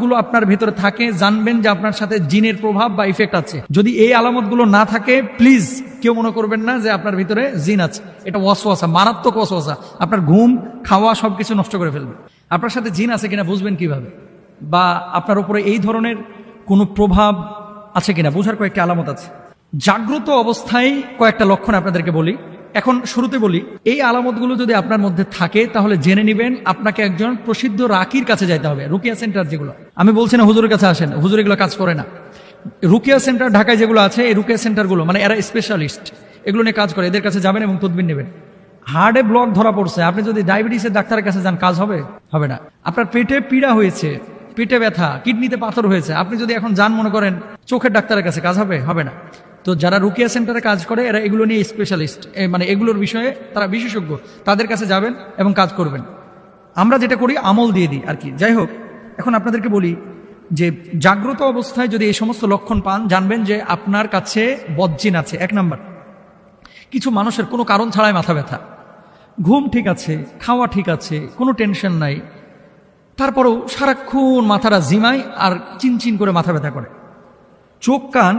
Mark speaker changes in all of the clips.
Speaker 1: গুলো আপনার ভেতরে থাকে, জানবেন যে আপনার সাথে জিনের প্রভাব বা ইফেক্ট আছে। যদি এই আলামতগুলো না থাকে, প্লিজ কেউ মনে করবেন না যে আপনার ভিতরে জিন আছে। এটা ওয়াসওয়াসা, মারাত্মক ওয়াসওয়াসা। আপনার ঘুম, খাওয়া সবকিছু নষ্ট করে ফেলবে। আপনার সাথে জিন আছে কিনা বুঝবেন কিভাবে, বা আপনার উপরে এই ধরনের কোনো প্রভাব আছে কিনা বোঝার কয়েকটি আলামত আছে। জাগ্রত অবস্থায় কয়েকটা লক্ষণ আপনাদেরকে বলি। এখন শুরুতে বলি, এই আলামতগুলো যদি আপনার মধ্যে থাকে তাহলে জেনে নেবেন আপনাকে একজন প্রসিদ্ধ রাকির কাছে যাইতে হবে। রুকিয়া সেন্টার যেগুলো, আমি বলছি না হুজুরের কাছে আসেন, হুজুর এগুলো কাজ করে না। রুকিয়া সেন্টার ঢাকায় যেগুলো আছে, এই রুকিয়া সেন্টারগুলো মানে এরা স্পেশালিস্ট, এগুলো নিয়ে কাজ করে। এদের কাছে যাবেন এবং তদবির নেবেন। হার্টে ব্লক ধরা পড়ছে, আপনি যদি ডায়াবেটিসের ডাক্তারের কাছে যান, কাজ হবে? হবে না। আপনার পেটে পীড়া হয়েছে, পেটে ব্যথা, কিডনিতে পাথর হয়েছে, আপনি যদি এখন যান মনে করেন চোখের ডাক্তারের কাছে, কাজ হবে? হবে না। তো যারা রুকিয়া সেন্টারে কাজ করে এরা এগুলো নিয়ে স্পেশালিস্ট, মানে এগুলোর বিষয়ে তারা বিশেষজ্ঞ, তাদের কাছে যাবেন এবং কাজ করবেন। আমরা যেটা করি আমল দিয়ে দিই আর কি। যাই হোক, এখন আপনাদেরকে বলি যে জাগ্রত অবস্থায় যদি এই সমস্ত লক্ষণ পান, জানবেন যে আপনার কাছে বদজিন আছে। এক নাম্বার, কিছু মানুষের কোনো কারণ ছাড়াই মাথা ব্যথা, ঘুম ঠিক আছে, খাওয়া ঠিক আছে, কোনো টেনশন নাই, তারপরেও সারাক্ষণ মাথাটা জিমায় আর চিনচিন করে মাথা ব্যথা করে। চোখ কান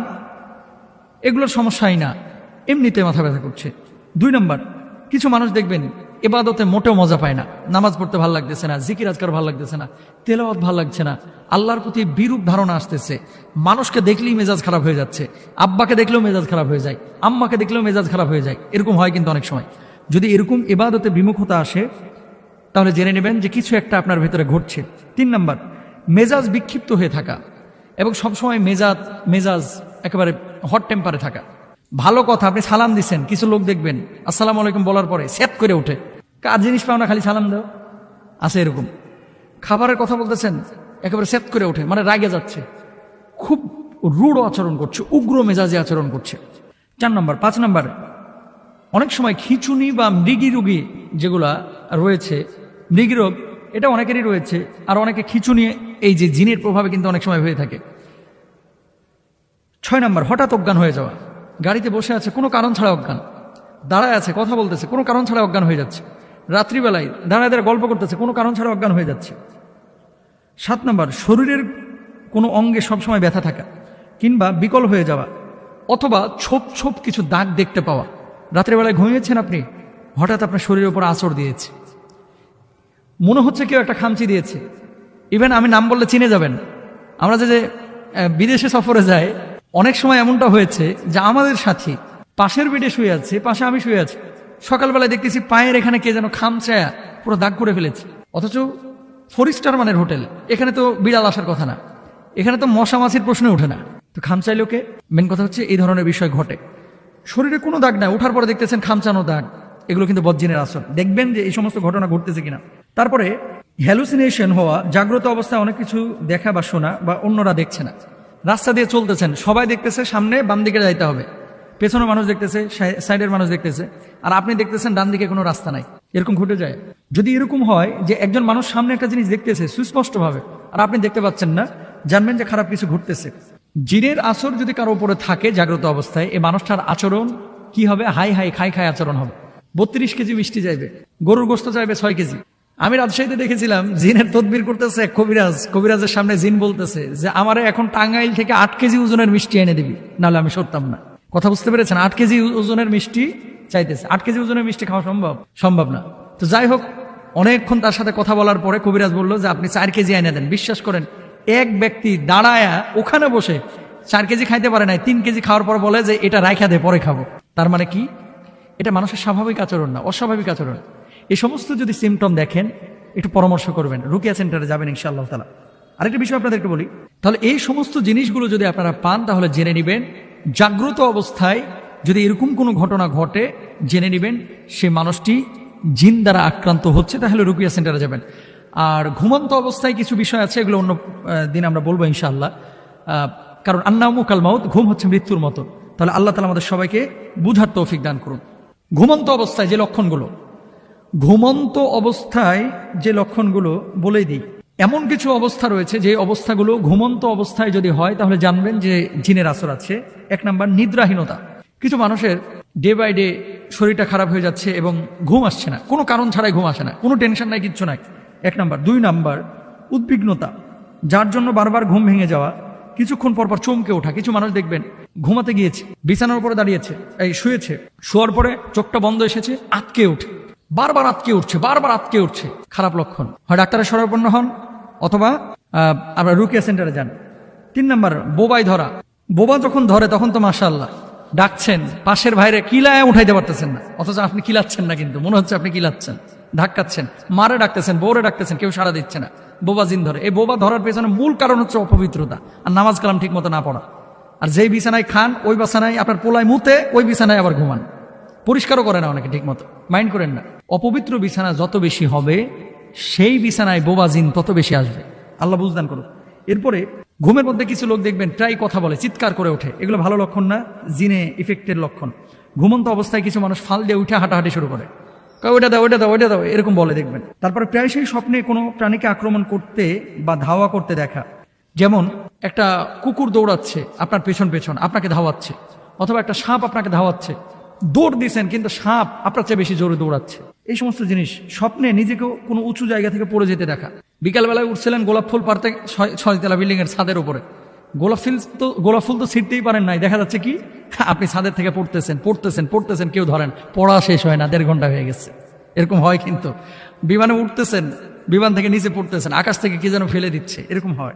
Speaker 1: এগুলোর সমস্যাই না, এমনিতে মাথা ব্যথা করছে। দুই নম্বর, কিছু মানুষ দেখবেন ইবাদতে মোটেও মজা পায় না, নামাজ পড়তে ভালো লাগতেছে না, জিকির আজকার ভালো লাগতেছে না, তেলাওয়াত ভালো লাগছে না, আল্লাহর প্রতি বিরূপ ধারণা আসতেছে, মানুষকে দেখলেই মেজাজ খারাপ হয়ে যাচ্ছে, আব্বাকে দেখলেও মেজাজ খারাপ হয়ে যায়, আম্মাকে দেখলেও মেজাজ খারাপ হয়ে যায়। এরকম হয় কিন্তু অনেক সময়। যদি এরকম ইবাদতে বিমুখতা আসে তাহলে জেনে নেবেন যে কিছু একটা আপনার ভেতরে ঘটছে। তিন নম্বর, মেজাজ বিক্ষিপ্ত হয়ে থাকা এবং সবসময় মেজাজ একেবারে হট টেম্পারে থাকা। ভালো কথা, আপনি সালাম দিচ্ছেন, কিছু লোক দেখবেন আসসালামু আলাইকুম বলার পরে সেট করে ওঠে, কার জিনিস পাও না খালি সালাম দাও, আছে এরকম। খাবারের কথা বলতেছেন, একেবারে সেট করে ওঠে, মানে রাগে যাচ্ছে, খুব রূঢ় আচরণ করছে, উগ্র মেজাজে আচরণ করছে। 4 নম্বর। 5 নম্বর, অনেক সময় খিচুনি বা মৃগী রোগী যেগুলা রয়েছে, মৃগী রোগ এটা অনেকেরই রয়েছে, আর অনেকে খিচুনি এই যে জিনের প্রভাবে কিন্তু অনেক সময় হয়ে থাকে। 6 নম্বর, হঠাৎ অজ্ঞান হয়ে যাওয়া, গাড়িতে বসে আছে কোনো কারণ ছাড়া অজ্ঞান, দাঁড়ায় আছে কথা বলতেছে কোনো কারণ ছাড়া অজ্ঞান হয়ে যাচ্ছে, রাত্রিবেলায় দাঁড়ায় দাঁড়ায় গল্প করতেছে কোনো কারণ ছাড়া অজ্ঞান হয়ে যাচ্ছে। 7 নম্বর, শরীরের কোনো অঙ্গে সবসময় ব্যথা থাকা কিংবা বিকল হয়ে যাওয়া, অথবা ছোপ ছোপ কিছু দাগ দেখতে পাওয়া। রাত্রিবেলায় ঘুমিয়েছেন আপনি, হঠাৎ আপনার শরীরের উপর আঁচড় দিয়েছে, মনে হচ্ছে কেউ একটা খামচি দিয়েছে। ইভেন আমি নাম বললে চিনে যাবেন। আমরা যে বিদেশে সফরে যাই, অনেক সময় এমনটা হয়েছে যে আমাদের সাথী পাশের বেডে শুয়ে আছে, পাশে আমি শুয়ে আছি, সকালবেলায় দেখতেছি পায়ের এখানে কে যেন খামচায়া পুরো দাগ করে ফেলেছে। অথচ 4 স্টার মানের হোটেল, এখানে তো বিড়াল আসার কথা না, এখানে তো মশা মাছির প্রশ্ন ওঠে না, তো খামচাই লোকে। মেন কথা হচ্ছে এই ধরনের বিষয় ঘটে। শরীরে কোনো দাগ নাই, ওঠার পরে দেখতেছেন খামচানো দাগ, এগুলো কিন্তু বজ্জিনের আসর। দেখবেন যে এই সমস্ত ঘটনা ঘটতেছে কিনা। তারপরে হ্যালুসিনেশন হওয়া, জাগ্রত অবস্থায় অনেক কিছু দেখা বা শোনা বা অন্যরা দেখছে না। রাস্তা দিয়ে চলতেছেন, সবাই দেখতেছে সামনে বাম দিকে যাইতে হবে, পেছনে মানুষ দেখতেছে, সাইডের মানুষ দেখতেছে, আর আপনি দেখতেছেন ডান দিকে কোনো রাস্তা নাই। এরকম ঘটে যায়। যদি এরকম হয় যে একজন মানুষ সামনে একটা জিনিস দেখতেছে সুস্পষ্টভাবে আর আপনি দেখতে পাচ্ছেন না, জানবেন যে খারাপ কিছু ঘটতেছে। জিনের আসর যদি কারো উপরে থাকে জাগ্রত অবস্থায়, এই মানুষটার আচরণ কি হবে? হাই হাই খাই খাই আচরণ হবে। 32 কেজি মিষ্টি চাইবে, গরুর গোস্ত চাইবে 6 কেজি। আমি রাজশাহীতে দেখেছিলাম জিনের তদবির করতেছে কবিরাজের সামনে জিন বলতেছে যে আমারে এখন টাঙ্গাইল থেকে 8 কেজি ওজনের মিষ্টি এনে দিবি, নাহলে আমি সরতাম না। কথা বুঝতে পেরেছেন? 8 কেজি ওজনের মিষ্টি চাইতেছে। 8 কেজি ওজনের মিষ্টি খাওয়া সম্ভব না। তো যাই হোক, অনেকক্ষণ তার সাথে কথা বলার পরে কবিরাজ বলল যে আপনি 4 কেজি এনে দেন। বিশ্বাস করেন, এক ব্যক্তি দাঁড়ায়া ওখানে বসে 4 কেজি খাইতে পারে নাই, 3 কেজি খাওয়ার পর বলে যে এটা রাইখা দে, পরে খাবো। তার মানে কি? এটা মানুষের স্বাভাবিক আচরণ না, অস্বাভাবিক আচরণ। এই সমস্ত যদি সিমটম দেখেন, একটু পরামর্শ করবেন, রুকিয়া সেন্টারে যাবেন ইনশাআল্লাহ তাআলা। আরেকটা বিষয় আপনাদেরকে বলি, তাহলে এই সমস্ত জিনিসগুলো যদি আপনারা পান তাহলে জেনে নেবেন জাগ্রত অবস্থায় যদি এরকম কোনো ঘটনা ঘটে, জেনে নেবেন সে মানুষটি জিন দ্বারা আক্রান্ত হচ্ছে, তাহলে রুকিয়া সেন্টারে যাবেন। আর ঘুমন্ত অবস্থায় কিছু বিষয় আছে, এগুলো অন্য দিন আমরা বলবো ইনশাআল্লাহ। কারণ আন্নাউমু কাল মাউত, ঘুম হচ্ছে মৃত্যুর মতো। তাহলে আল্লাহ তাআলা আমাদের সবাইকে বুঝার তৌফিক দান করুন। ঘুমন্ত অবস্থায় যে লক্ষণগুলো, ঘুমন্ত অবস্থায় যে লক্ষণগুলো বলেই দিই। এমন কিছু অবস্থা রয়েছে যে অবস্থাগুলো ঘুমন্ত অবস্থায় যদি হয় তাহলে জানবেন যে জিনের আসর আছে। 1 নাম্বার, নিদ্রাহীনতা। কিছু মানুষের ডে বাই ডে শরীরটা খারাপ হয়ে যাচ্ছে এবং ঘুম আসছে না, কোনো কারণ ছাড়াই ঘুম আসে না, কোনো টেনশন নাই, কিচ্ছু নাই। 1 নাম্বার। 2 নাম্বার, উদ্বিগ্নতা, যার জন্য বারবার ঘুম ভেঙে যাওয়া, কিছুক্ষণ পর পর চমকে ওঠা। কিছু মানুষ দেখবেন ঘুমাতে গিয়েছে, বিছানার উপরে দাঁড়িয়েছে, শুয়েছে, শোয়ার পরে চোখটা বন্ধ এসেছে, আটকে উঠে, বারবার আটকে উঠছে, বারবার আটকে উঠছে। খারাপ লক্ষণ। হয় ডাক্তারের শরণাপন্ন হন অথবা আপনার রুকিয়া সেন্টারে যান। 3 নাম্বার, বোবাই ধরা। বোবা যখন ধরে তখন তো মাশাআল্লাহ ডাকছেন, পাশের ভাইরে কিলায় উঠাইতে পারতেছেন না, অথচ আপনি কিলাচ্ছেন না, কিন্তু মনে হচ্ছে আপনি কিলাচ্ছেন, ধাক্কাচ্ছেন, মারে ডাকতেছেন, বউরে ডাকতেছেন, কেউ সাড়া দিচ্ছে না। বোবা জিন ধরে। এই বোবা ধরার পেছনে মূল কারণ হচ্ছে অপবিত্রতা আর নামাজ কালাম ঠিক মতো না পড়া। আর যেই বিছানায় খান ওই বিছানায় আপনার পোলায় মুতে, ওই বিছানায় আবার ঘুমান, পরিষ্কারও করে না অনেকে ঠিক মতো, মাইন্ড করেন না। অপবিত্র বিছানা যত বেশি হবে সেই বিছানায় বোবা জিন তত বেশি আসবে। আল্লাহ বুঝদান করুন। এরপরে ঘুমের মধ্যে কিছু লোক দেখবেন প্রায় কথা বলে, চিৎকার করে ওঠে। এগুলো ভালো লক্ষণ না, জিনে ইফেক্টের লক্ষণ। ঘুমন্ত অবস্থায় কিছু মানুষ ফাল দিয়ে উঠে হাঁটাহাঁটি শুরু করে, ওইটা দাও, ওইটা দাও, ওইটা দাও, এরকম বলে দেখবেন। তারপরে প্রায় সেই স্বপ্নে কোনো প্রাণীকে আক্রমণ করতে বা ধাওয়া করতে দেখা। যেমন একটা কুকুর দৌড়াচ্ছে আপনার পেছন পেছন, আপনাকে ধাওয়াচ্ছে, অথবা একটা সাপ আপনাকে ধাওয়াচ্ছে, দৌড় দিচ্ছেন কিন্তু সাপ আপনার চেয়ে বেশি জোরে দৌড়াচ্ছে। এই সমস্ত জিনিস স্বপ্নে নিজেকেও কোনো উঁচু জায়গা থেকে পড়ে যেতে দেখা। বিকালবেলায় উঠছিলেন গোলাপ ফুল পারতে 6 তলা বিল্ডিং এর ছাদের উপরে, গোলাপ ফুল তো ছিঁড়তেই পারেন নাই, দেখা যাচ্ছে কি আপনি ছাদের থেকে পড়তেছেন পড়তেছেন পড়তেছেন, কেউ ধরেন, পড়া শেষ হয় না, 1.5 ঘন্টা হয়ে গেছে। এরকম হয় কিন্তু। বিমানে উঠতেছেন, বিমান থেকে নিচে পড়তেছেন, আকাশ থেকে কি যেন ফেলে দিচ্ছে, এরকম হয়।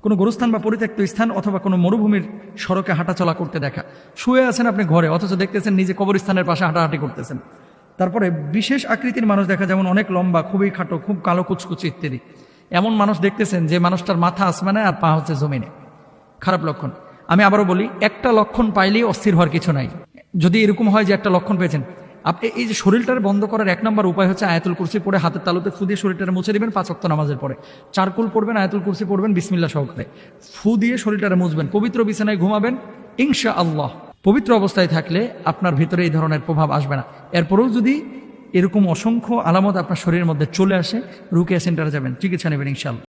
Speaker 1: কোনো গোরস্থান বা পরিত্যক্ত স্থান অথবা কোনো মরুভূমির সড়কে হাঁটাচলা করতে দেখা। শুয়ে আছেন আপনি ঘরে, অথচ দেখতেছেন নিজে কবরস্থানের পাশে হাঁটাহাঁটি করতেছেন। তারপরে বিশেষ আকৃতির মানুষ দেখা, যেমন অনেক লম্বা, খুবই খাটো, খুব কালো কুচকুচি ইত্যাদি। এমন মানুষ দেখতেছেন যে মানুষটার মাথা আসমানে আর পা হচ্ছে জমিনে। খারাপ লক্ষণ। আমি আবারও বলি, একটা লক্ষণ পাইলেই অস্থির হওয়ার কিছু নাই। যদি এরকম হয় যে একটা লক্ষণ পেয়েছেন, আপনি এই যে শরীরটারে বন্ধ করার 1 নম্বর উপায় হচ্ছে আয়াতুল কুরসি পড়ে হাতের তালুতে ফু দিয়ে শরীরটারে মুছে দিবেন 5 ওয়াক্ত নামাজের পরে। চারকুল পড়বেন, আয়াতুল কুরসি পড়বেন বিসমিল্লাহ সহকারে, ফু দিয়ে শরীরটারে মুছবেন, পবিত্র বিছানায় ঘুমাবেন। ইনশাআল্লাহ পবিত্র অবস্থায় থাকলে আপনার ভিতরে এই ধরনের প্রভাব আসবে না। এরপরেও যদি এরকম অসংখ্য আলামত আপনার শরীরের মধ্যে চলে আসে, রুকিয়া সেন্টারে যাবেন, চিকিৎসা নেবেন ইনশাআল্লাহ।